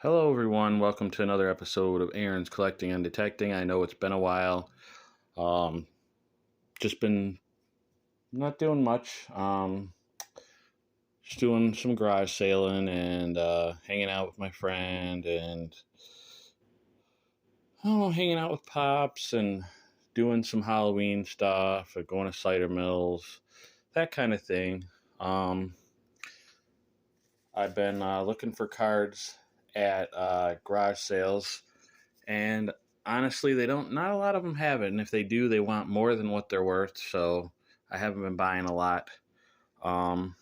Hello, everyone. Welcome to another episode of Aaron's Collecting and Detecting. I know it's been a while. Um, just been not doing much. Just doing some garage sailing and hanging out with my friend and hanging out with Pops and doing some Halloween stuff, or going to cider mills, that kind of thing. I've been looking for cards at garage sales, and honestly, not a lot of them have it. And if they do, they want more than what they're worth. So I haven't been buying a lot. Um,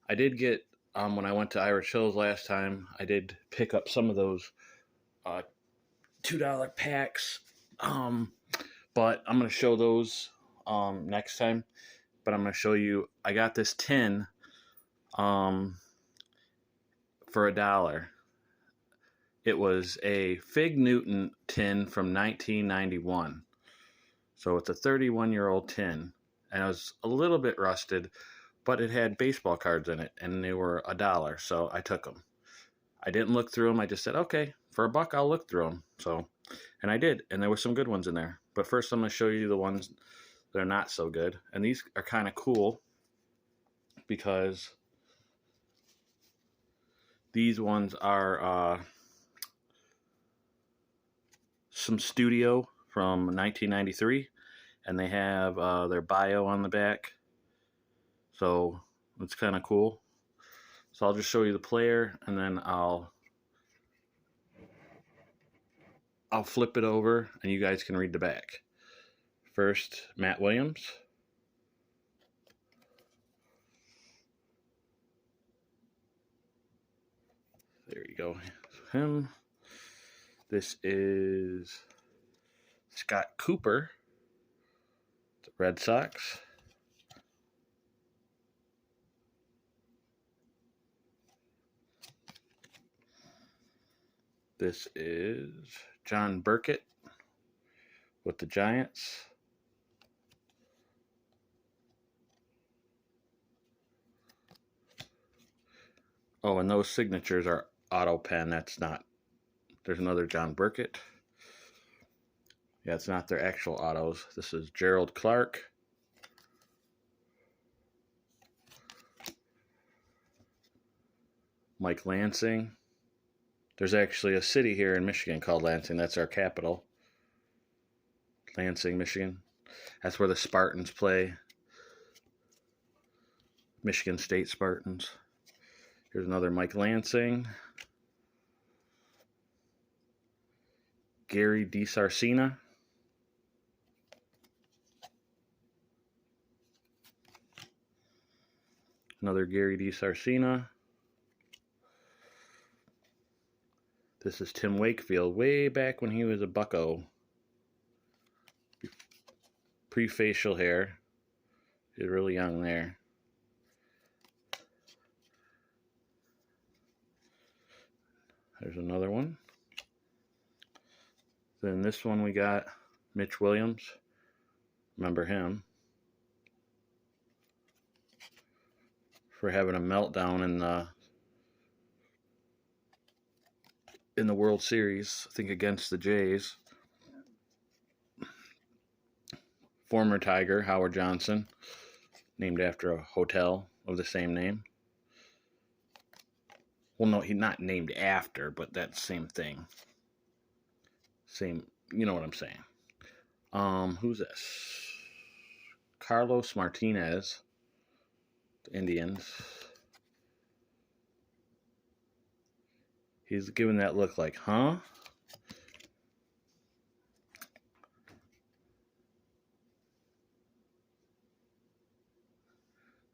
I did get, when I went to Irish Hills last time, I did pick up some of those uh, $2 packs. But I'm going to show those next time. But I'm going to show you, I got this tin um, for $1. It was a Fig Newton tin from 1991. So it's a 31-year-old tin, and it was a little bit rusted, but it had baseball cards in it, and they were $1. So I took them. I didn't look through them. I just said, okay, for $1, I'll look through them. So, and I did, and there were some good ones in there. But first, I'm going to show you the ones that are not so good, and these are kind of cool because these ones are some studio from 1993, and they have their bio on the back. So it's kind of cool. So I'll just show you the player, and then I'll flip it over, and you guys can read the back. First, Matt Williams. There you go. Him. This is Scott Cooper, the Red Sox. This is John Burkett with the Giants. Oh, and those signatures are auto pen. That's not. There's another John Burkett. Yeah, it's not their actual autos. This is Gerald Clark. Mike Lansing. There's actually a city here in Michigan called Lansing. That's our capital. Lansing, Michigan. That's where the Spartans play. Michigan State Spartans. Here's another Mike Lansing. Gary DiSarcina. Another Gary DiSarcina. This is Tim Wakefield, way back when he was a bucko. Pre-facial hair. He's really young there. There's another one. Then this one we got Mitch Williams. Remember him. For having a meltdown in the World Series, I think against the Jays. Former Tiger, Howard Johnson, named after a hotel of the same name. Well, no, he's not named after, but that same thing. Same, you know what I'm saying. Who's this? Carlos Martinez, the Indians. He's giving that look like, huh?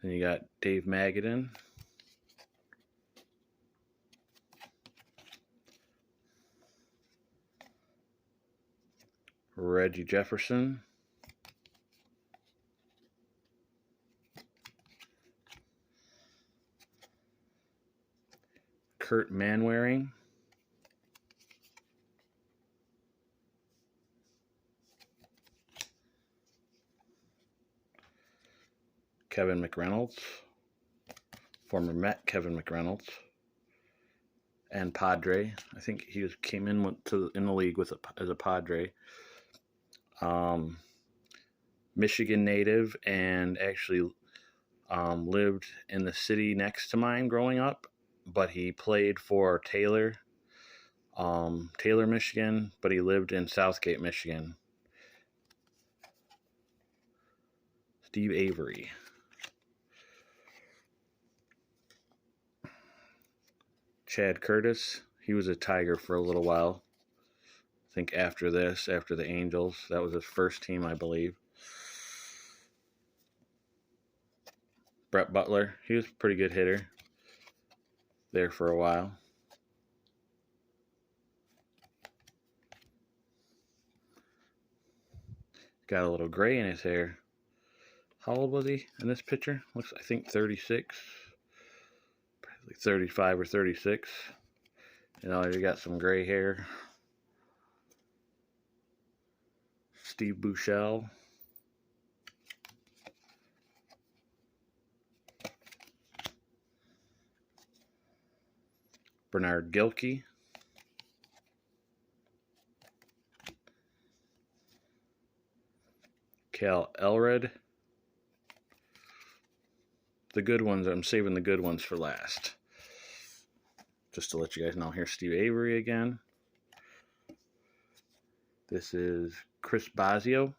Then you got Dave Magadan. Reggie Jefferson. Kurt Manwaring. Kevin McReynolds. Former Met Kevin McReynolds. and Padre. I think he came in in the league as a Padre. Michigan native, and actually lived in the city next to mine growing up, but he played for Taylor, Michigan, but he lived in Southgate, Michigan. Steve Avery. Chad Curtis, he was a Tiger for a little while. I think after the Angels, that was his first team, I believe. Brett Butler, he was a pretty good hitter there for a while. Got a little gray in his hair. How old was he in this picture? Looks, I think, 36. Probably 35 or 36. You know, you got some gray hair. Steve Buechele. Bernard Gilkey. Cal Elred. The good ones, I'm saving the good ones for last. Just to let you guys know, here's Steve Avery again. This is Chris Bosio,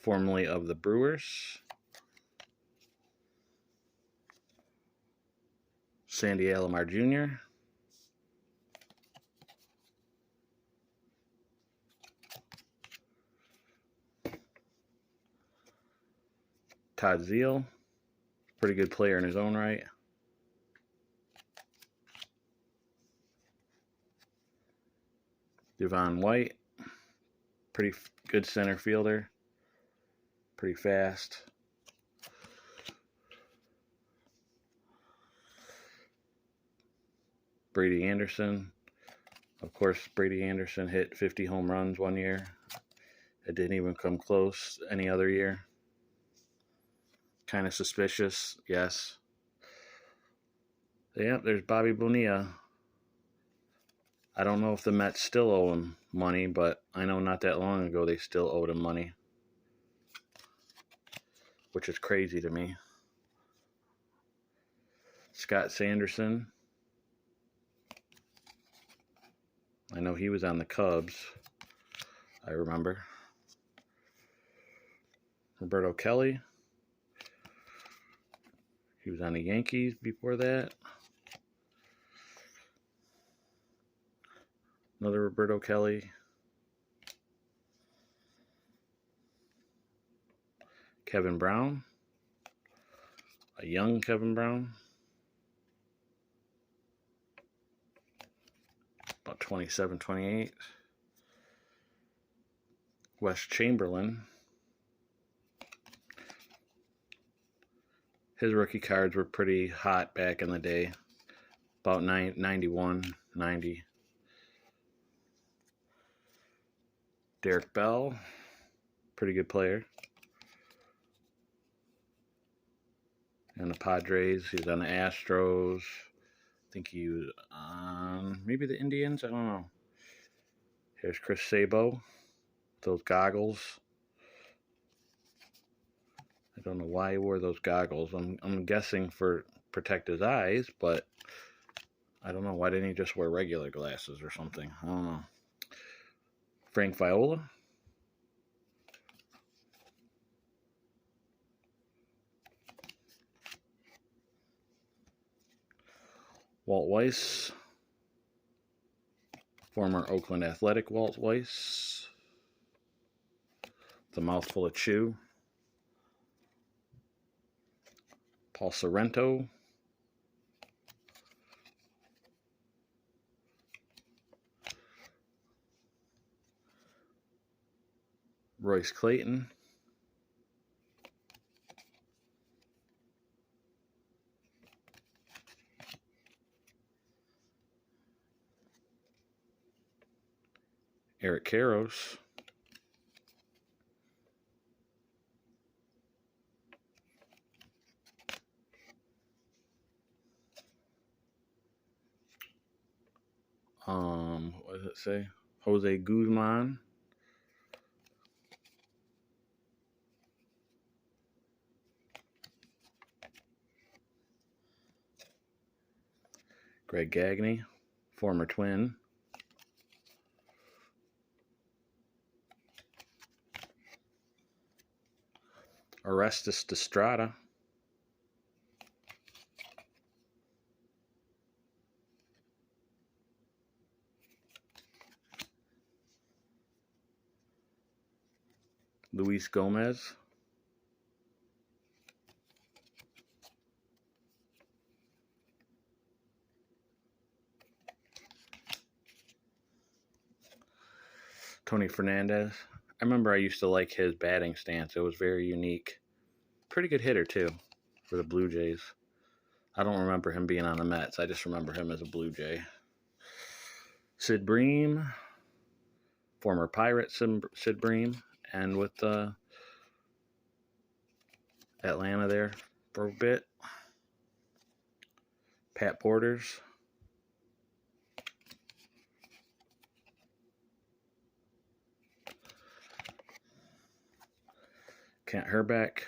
formerly of the Brewers. Sandy Alomar Jr. Todd Zeile, pretty good player in his own right. Devon White, pretty good center fielder, pretty fast. Brady Anderson. Of course, Brady Anderson hit 50 home runs one year. It didn't even come close any other year. Kind of suspicious, yes. Yep, there's Bobby Bonilla. I don't know if the Mets still owe him money, but I know not that long ago they still owed him money, which is crazy to me. Scott Sanderson. I know he was on the Cubs, I remember. Roberto Kelly. He was on the Yankees before that. Another Roberto Kelly. Kevin Brown. A young Kevin Brown. About 27, 28. Wes Chamberlain. His rookie cards were pretty hot back in the day. About 91, 90. Derek Bell. Pretty good player. And the Padres. He was on the Astros. I think he was on maybe the Indians. I don't know. Here's Chris Sabo. Those goggles. I don't know why he wore those goggles. I'm guessing for protect his eyes, but I don't know. Why didn't he just wear regular glasses or something? I don't know. Frank Viola. Walt Weiss. Former Oakland Athletic Walt Weiss. The mouthful of chew. Paul Sorrento. Royce Clayton. Eric Karros. What does it say? Jose Guzman. Greg Gagne, former Twin. Orestes Destrada. Luis Gomez. Tony Fernandez. I remember I used to like his batting stance. It was very unique. Pretty good hitter, too, for the Blue Jays. I don't remember him being on the Mets. I just remember him as a Blue Jay. Sid Bream. Former Pirate Sid Bream. And with Atlanta there for a bit. Pat Borders. Kent Hrbek.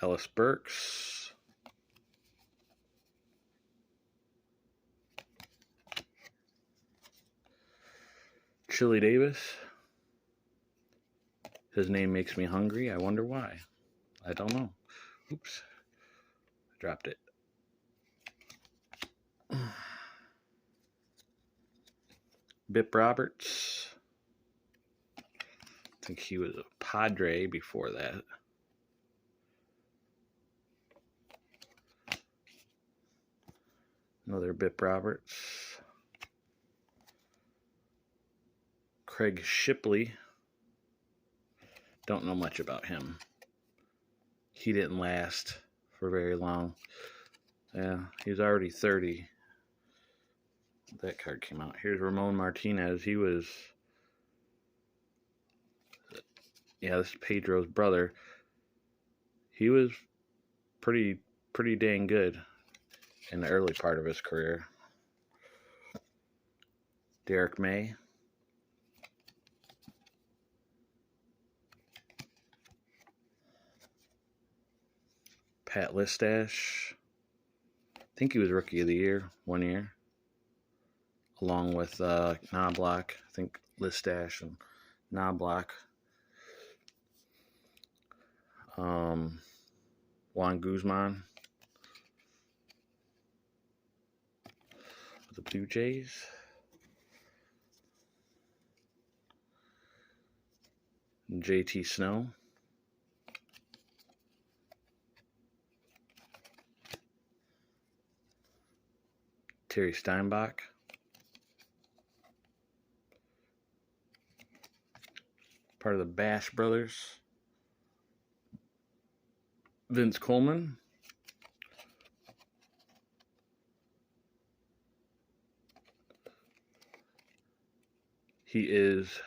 Ellis Burks. Chili Davis. His name makes me hungry. I wonder why. I don't know. Oops. I dropped it. Bip Roberts. I think he was a Padre before that. Another Bip Roberts. Craig Shipley. Don't know much about him. He didn't last for very long. Yeah, he's already 30. That card came out. Here's Ramon Martinez. He was... Yeah, this is Pedro's brother. He was pretty dang good in the early part of his career. Derek May. Pat Listash. I think he was Rookie of the Year 1 year. Along with Knobloch. I think Listash and Knobloch. Juan Guzman. The Blue Jays. JT Snow. Terry Steinbach. Part of the Bash Brothers. Vince Coleman. He is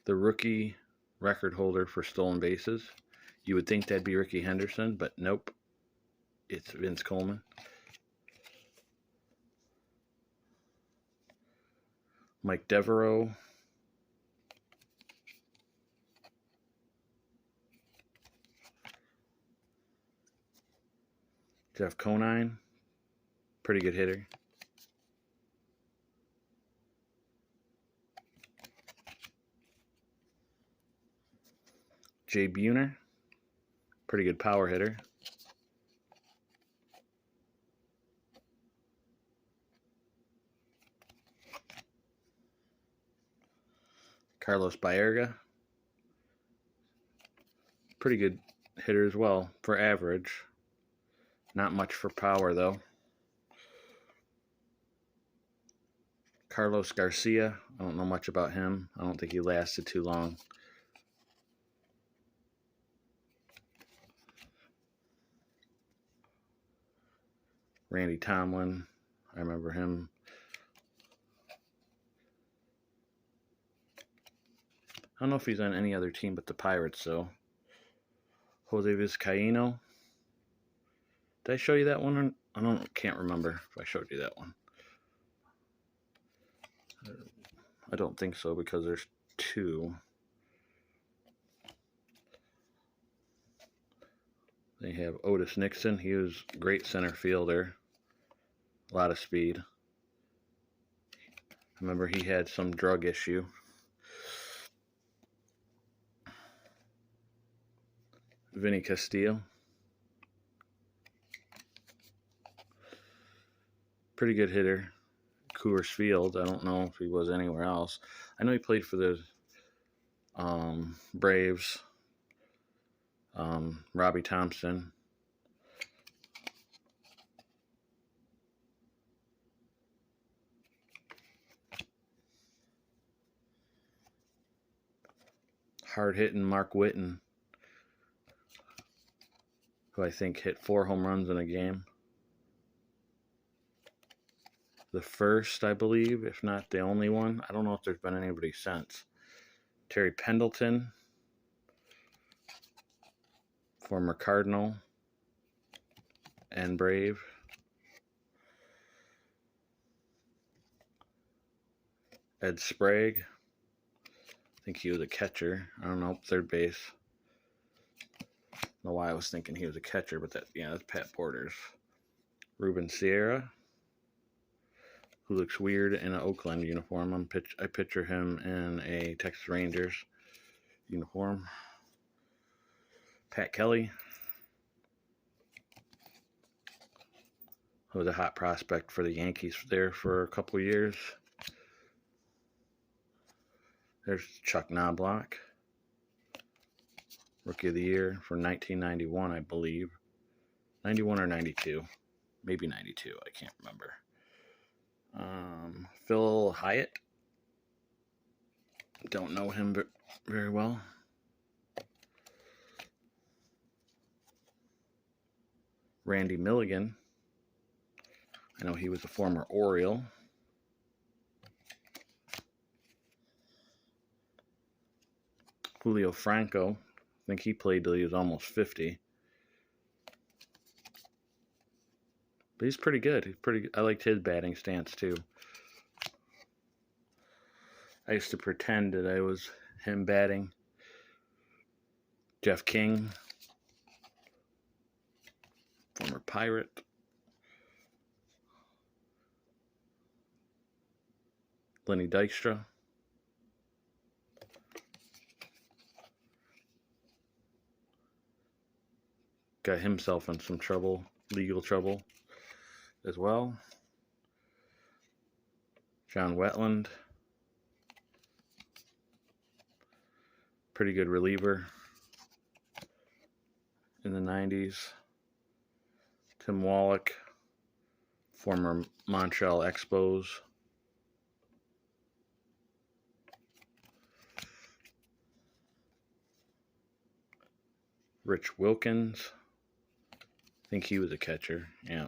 the rookie record holder for stolen bases. You would think that'd be Ricky Henderson, but nope. It's Vince Coleman. Mike Devereaux. Jeff Conine. Pretty good hitter. Jay Buhner. Pretty good power hitter. Carlos Baerga. Pretty good hitter as well for average. Not much for power, though. Carlos Garcia. I don't know much about him. I don't think he lasted too long. Randy Tomlin. I remember him. I don't know if he's on any other team but the Pirates, so. Jose Vizcaino. Did I show you that one? Can't remember if I showed you that one. I don't think so because there's two. They have Otis Nixon. He was a great center fielder. A lot of speed. I remember he had some drug issue. Vinny Castillo. Pretty good hitter. Coors Field. I don't know if he was anywhere else. I know he played for the Braves. Robbie Thompson. Hard-hitting Mark Whiten, who I think hit 4 home runs in a game. The first, I believe, if not the only one. I don't know if there's been anybody since. Terry Pendleton, former Cardinal and Brave. Ed Sprague. I think he was a catcher. I don't know, third base. I don't know why I was thinking he was a catcher, but that's Pat Porter's. Ruben Sierra, who looks weird in an Oakland uniform. I picture him in a Texas Rangers uniform. Pat Kelly, who was a hot prospect for the Yankees there for a couple of years. There's Chuck Knobloch, Rookie of the Year for 1991, I believe. 91 or 92. Maybe 92, I can't remember. Phil Hyatt. Don't know him very well. Randy Milligan. I know he was a former Oriole. Julio Franco. I think he played till he was almost 50. But he's pretty good. I liked his batting stance too. I used to pretend that I was him batting. Jeff King, former Pirate. Lenny Dykstra. Got himself in some trouble, legal trouble as well. John Wetland. Pretty good reliever in the 90s. Tim Wallach, former Montreal Expos. Rich Wilkins. I think he was a catcher. Yeah.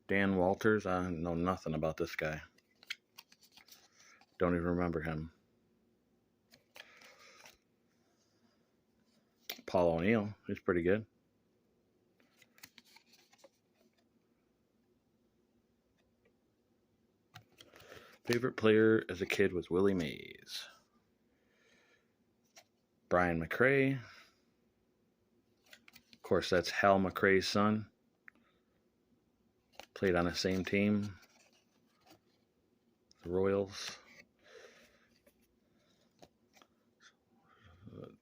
Dan Walters. I know nothing about this guy. Don't even remember him. Paul O'Neill. He's pretty good. Favorite player as a kid was Willie Mays. Brian McRae. Of course, that's Hal McRae's son. Played on the same team. The Royals.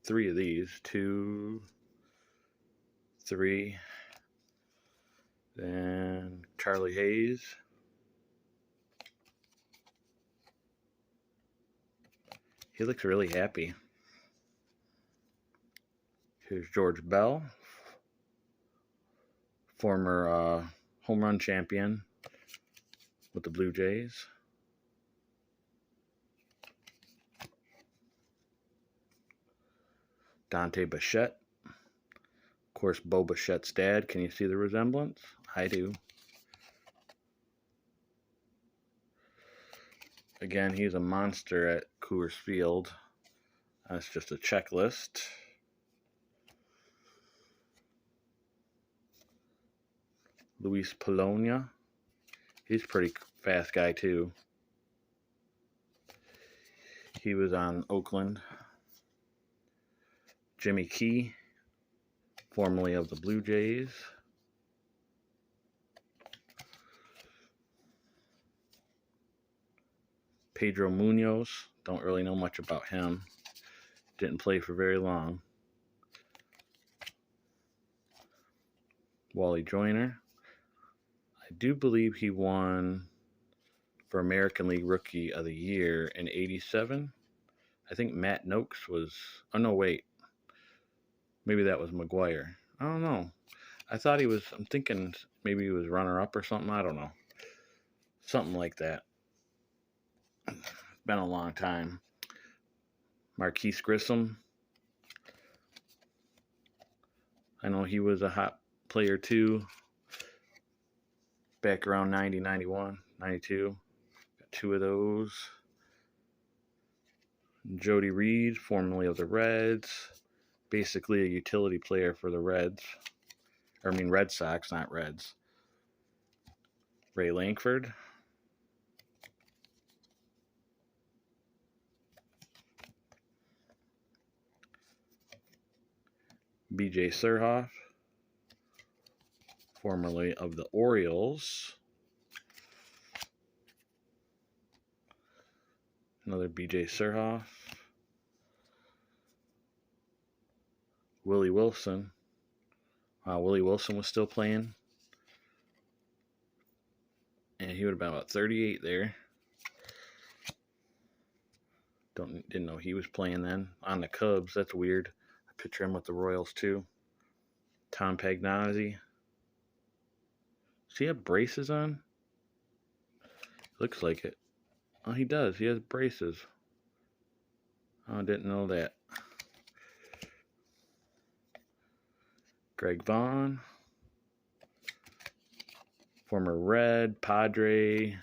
3 of these. 2, 3. Then Charlie Hayes. He looks really happy. Here's George Bell, former home run champion with the Blue Jays. Dante Bichette. Of course, Bo Bichette's dad. Can you see the resemblance? I do. Again, he's a monster at Coors Field. That's just a checklist. Luis Polonia. He's a pretty fast guy, too. He was on Oakland. Jimmy Key, formerly of the Blue Jays. Pedro Munoz. Don't really know much about him. Didn't play for very long. Wally Joyner. I do believe he won for American League Rookie of the Year in '87. I think Matt Noakes was... Oh, no, wait. Maybe that was McGuire. I don't know. I thought he was... I'm thinking maybe he was runner-up or something. I don't know. Something like that. It's been a long time. Marquise Grissom. I know he was a hot player too. Back around 90, 91, 92. Got two of those. Jody Reed, formerly of the Reds. Basically a utility player for the Reds. Red Sox, not Reds. Ray Lankford. BJ Surhoff, formerly of the Orioles. Another BJ Surhoff. Willie Wilson. Wow, Willie Wilson was still playing. And he would have been about 38 there. Didn't know he was playing then. On the Cubs, that's weird. I picture him with the Royals too. Tom Pagnozzi. Does he have braces on? Looks like it. Oh, he does. He has braces. Oh, I didn't know that. Greg Vaughn. Former Red, Padre,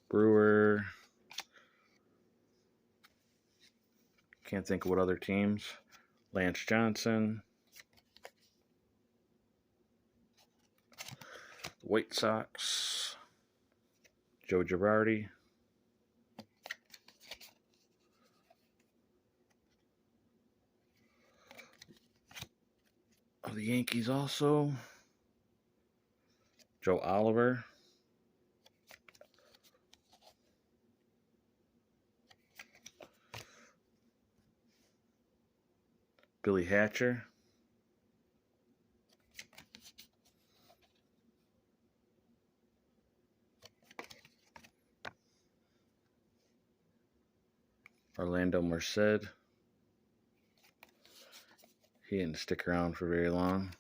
Brewer. Can't think of what other teams. Lance Johnson. The White Sox. Joe Girardi. Of the Yankees also. Joe Oliver. Billy Hatcher. Orlando Merced. He didn't stick around for very long.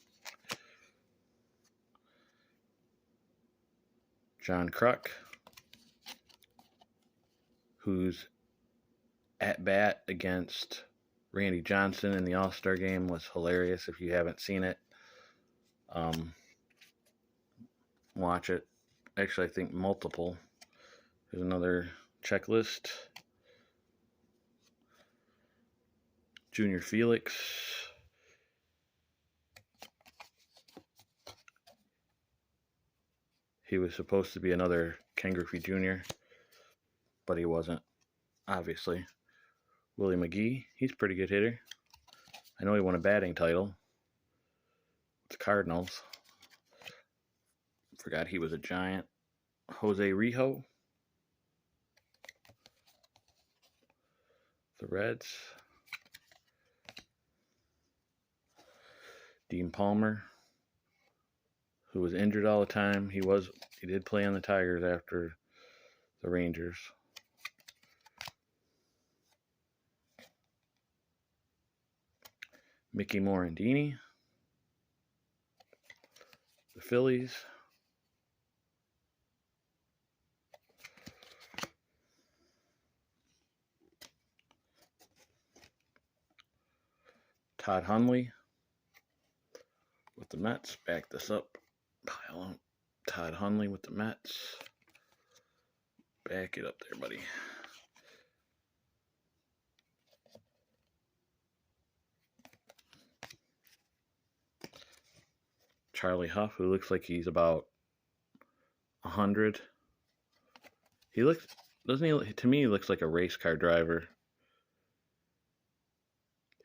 John Kruk, whose at-bat against Randy Johnson in the All-Star game was hilarious. If you haven't seen it, watch it. Actually, I think multiple. There's another checklist. Junior Felix. He was supposed to be another Ken Griffey Jr., but he wasn't, obviously. Willie McGee, he's a pretty good hitter. I know he won a batting title with the Cardinals. Forgot he was a Giant. Jose Rijo, the Reds. Dean Palmer, who was injured all the time. He did play on the Tigers after the Rangers. Mickey Morandini, the Phillies. Todd Hundley with the Mets. Back this up. Pile up. Todd Hundley with the Mets. Back it up there, buddy. Charlie Huff, who looks like he's about 100. He looks, doesn't he? To me, he looks like a race car driver.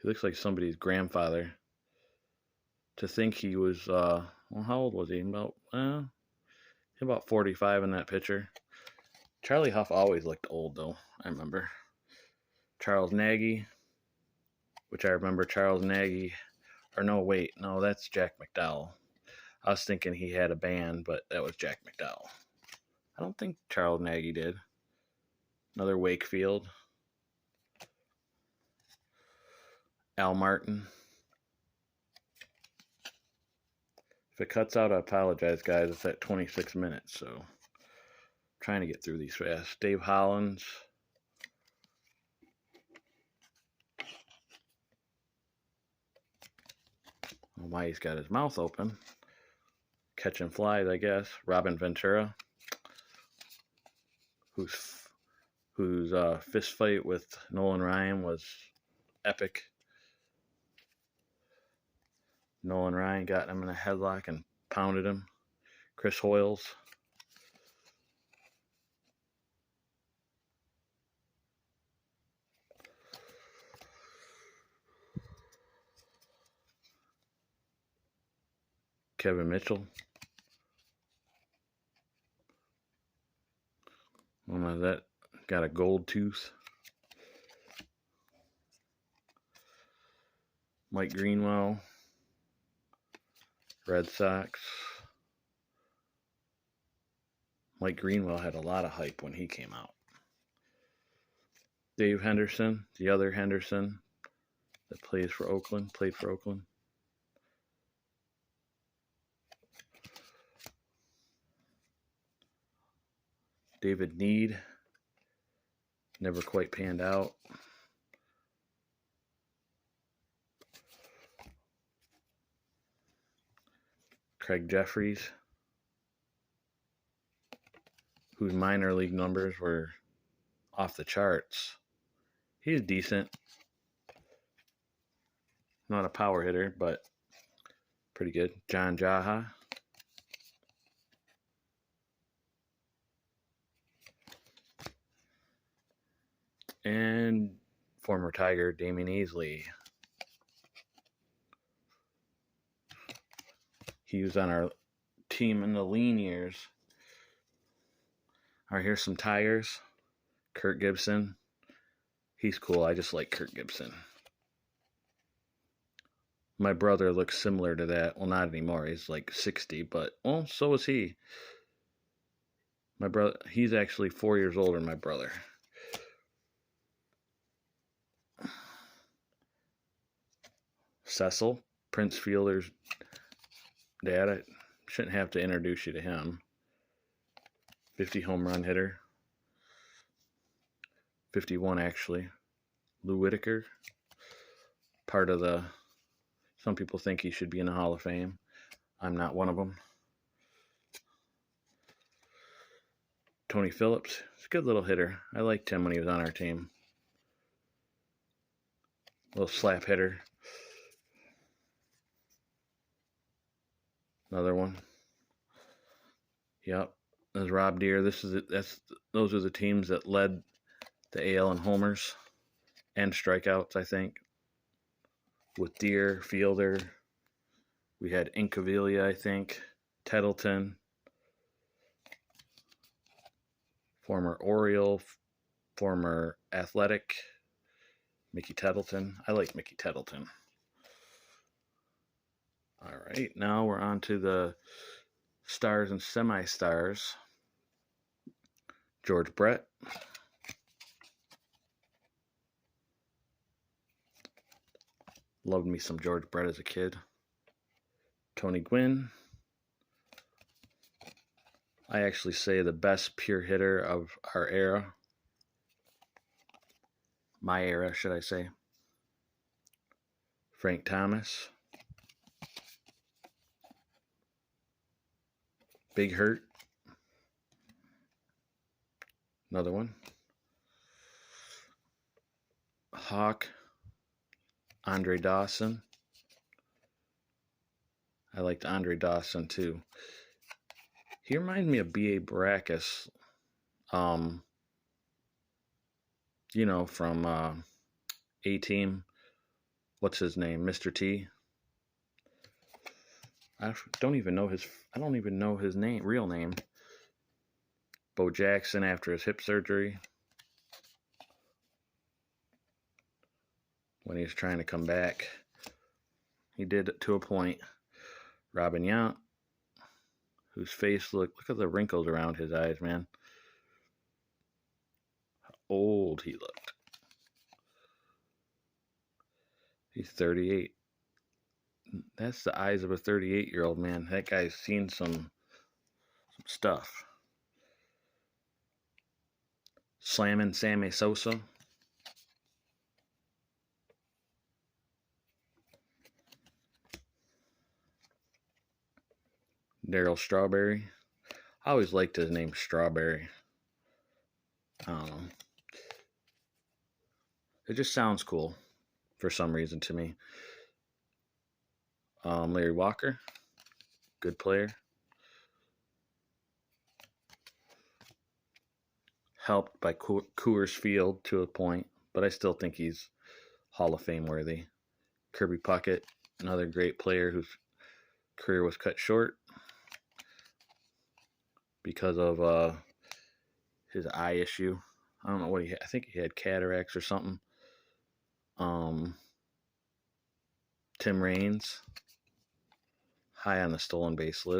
He looks like somebody's grandfather. To think he was, well, how old was he? About 45 in that picture. Charlie Huff always looked old, though, I remember. Charles Nagy, which I remember Charles Nagy, or no, wait, no, that's Jack McDowell. I was thinking he had a band, but that was Jack McDowell. I don't think Charles Nagy did. Another Wakefield. Al Martin. If it cuts out, I apologize, guys. It's at 26 minutes, so I'm trying to get through these fast. Dave Hollins. I don't know why he's got his mouth open. Catching flies, I guess. Robin Ventura, whose fist fight with Nolan Ryan was epic. Nolan Ryan got him in a headlock and pounded him. Chris Hoyles. Kevin Mitchell. That got a gold tooth. Mike Greenwell. Red Sox. Mike Greenwell had a lot of hype when he came out. Dave Henderson, the other Henderson that played for Oakland. David Need, never quite panned out. Craig Jeffries, whose minor league numbers were off the charts. He's decent. Not a power hitter, but pretty good. John Jaha. And former Tiger Damian Easley. He was on our team in the lean years. All right, here's some Tigers. Kirk Gibson. He's cool. I just like Kirk Gibson. My brother looks similar to that. Well, not anymore. He's like 60, but, well, so is he. My brother, he's actually 4 years older than my brother. Cecil, Prince Fielder's dad. I shouldn't have to introduce you to him. 50 home run hitter. 51 actually. Lou Whitaker. Part of the, some people think he should be in the Hall of Fame. I'm not one of them. Tony Phillips. He's a good little hitter. I liked him when he was on our team. Little slap hitter. Another one. Yep. There's Rob Deere. Those are the teams that led the AL in homers and strikeouts, I think. With Deere, Fielder. We had Incaviglia, I think. Tettleton. Former Oriole. Former Athletic. Mickey Tettleton. I like Mickey Tettleton. All right, now we're on to the stars and semi-stars. George Brett. Loved me some George Brett as a kid. Tony Gwynn. I actually say the best pure hitter of our era. My era, should I say. Frank Thomas. Big Hurt. Another one. Hawk, Andre Dawson. I liked Andre Dawson too. He reminds me of B.A. Baracus, from A-Team. What's his name? Mr. T. I don't even know his real name. Bo Jackson after his hip surgery. When he was trying to come back. He did it to a point. Robin Yount, whose face look at the wrinkles around his eyes, man. How old he looked. He's 38. That's the eyes of a 38-year-old man. That guy's seen some stuff. Slamming Sammy Sosa. Darryl Strawberry. I always liked his name, Strawberry. I don't know. It just sounds cool for some reason to me. Larry Walker. Good player. Helped by Coors Field to a point, but I still think he's Hall of Fame worthy. Kirby Puckett, another great player whose career was cut short because of his eye issue. I don't know what he had. I think he had cataracts or something. Tim Raines, high on the stolen base list.